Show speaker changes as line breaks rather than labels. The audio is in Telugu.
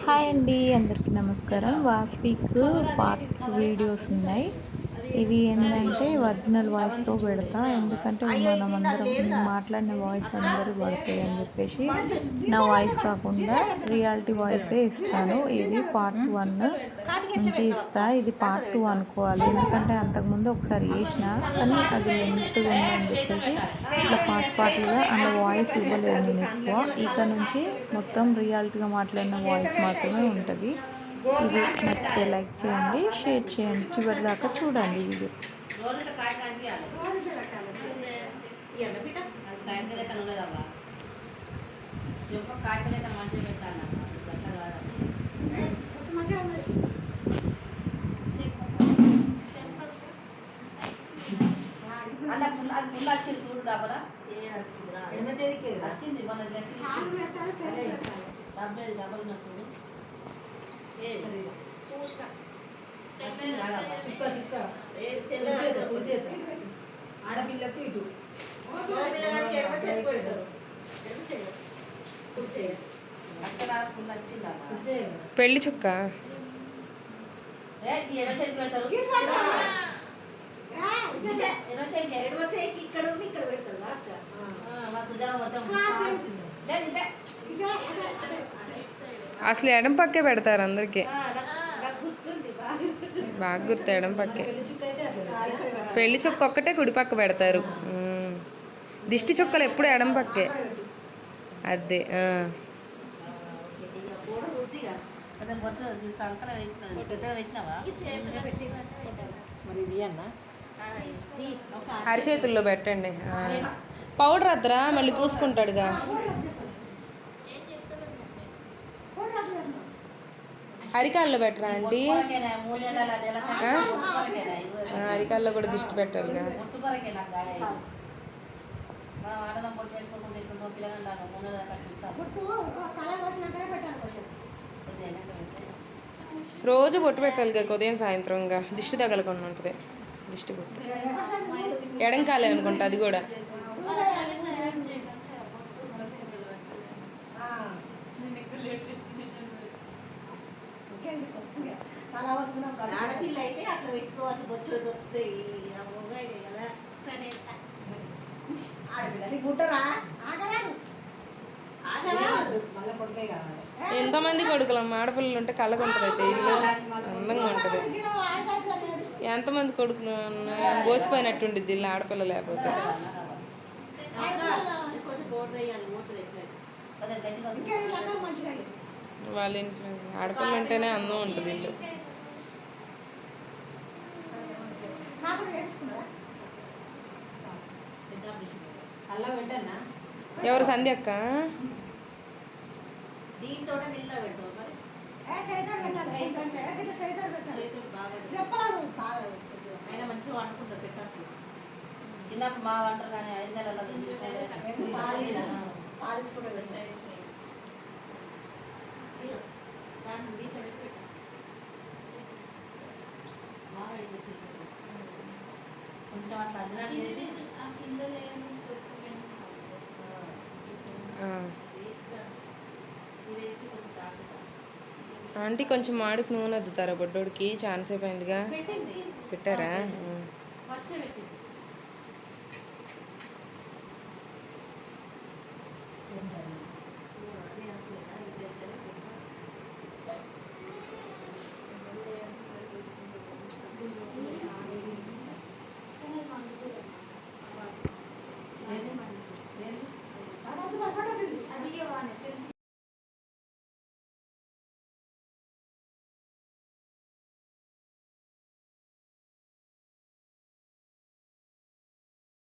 హాయ్ అండి, అందరికీ నమస్కారం. వాస్విక్ పార్ట్స్ వీడియోస్ ఉన్నాయి. ఇవి ఏంటంటే ఒరిజినల్ వాయిస్తో పెడతా, ఎందుకంటే మనమందరం మాట్లాడిన వాయిస్ అందరూ పడతాయి అని చెప్పేసి నా వాయిస్ కాకుండా రియాలిటీ వాయిసే ఇస్తాను. ఇది పార్ట్ 1 నుంచి ఇస్తా. ఇది పార్ట్ 2 అనుకోవాలి, ఎందుకంటే అంతకుముందు ఒకసారి వేసిన కానీ అది లెంత్గా ఉందని చెప్పేసి ఇట్లా పార్ట్లుగా అందులో వాయిస్ ఇవ్వలేదు నేను ఎక్కువ. ఇక నుంచి మొత్తం రియాలిటీగా మాట్లాడిన వాయిస్ మాత్రమే ఉంటుంది. ఇది నచ్చితే లైక్ చేయండి, షేర్ చేయండి, చివరి దాకా చూడండి వీడియో.
వచ్చింది చూడు డబ్బరా వచ్చింది మన డబ్బులు ఉన్న చూడు ఆడపిల్లకి ఇటు
పెళ్లి చుక్క
పెడతారు
అసలు ఎడం పక్కే పెడతారు అందరికి. బాగా గుర్తు, ఎడం పక్కే. పెళ్లి చుక్క ఒక్కటే కుడి పక్క పెడతారు. దిష్టి చుక్కలు ఎప్పుడు ఎడం పక్కే. అదే అరిచేతుల్లో పెట్టండి. పౌడర్ వద్దరా, మళ్ళీ పూసుకుంటాడుగా. అరికాల్లో పెట్టరా ఆంటీ? అరికాల్లో కూడా దిష్టి పెట్టాలిగా. రోజు బొట్టు పెట్టాలిగా, ఉదయం సాయంత్రంగా దిష్టి తగలకుండా ఉంటుంది. దిష్టి బొట్టు ఎడం కాలే అనుకుంటా, అది కూడా.
ఆడపిల్ల అయితే అట్లా పెట్టుకోవచ్చు, బొచ్చులు దొరుకుతాయి.
ఎంతమంది కొడుకులమ్మ, ఆడపిల్లలు ఉంటే కళ్ళకు ఉంటుంది. అయితే ఇల్లు అందంగా ఉంటుంది. ఎంతమంది కొడుకులు పోసిపోయినట్టు ఉండిద్ది ఇల్లు ఆడపిల్ల లేకపోతే. వాళ్ళ ఇంట్లో ఆడపిల్ల ఉంటేనే అందం ఉంటుంది ఇల్లు. ఎవరు సంధ్య అక్క?
చిన్నప్పుడు మా వంటరు కానీ 5 నెలల కొంచెం అట్లా అదినట్టు చేసి
ఆంటీ కొంచెం మాడికి నూనె అద్దుతారా బొడ్డోడికి? ఛాన్స్ అయిపోయిందిగా. పెట్టారా?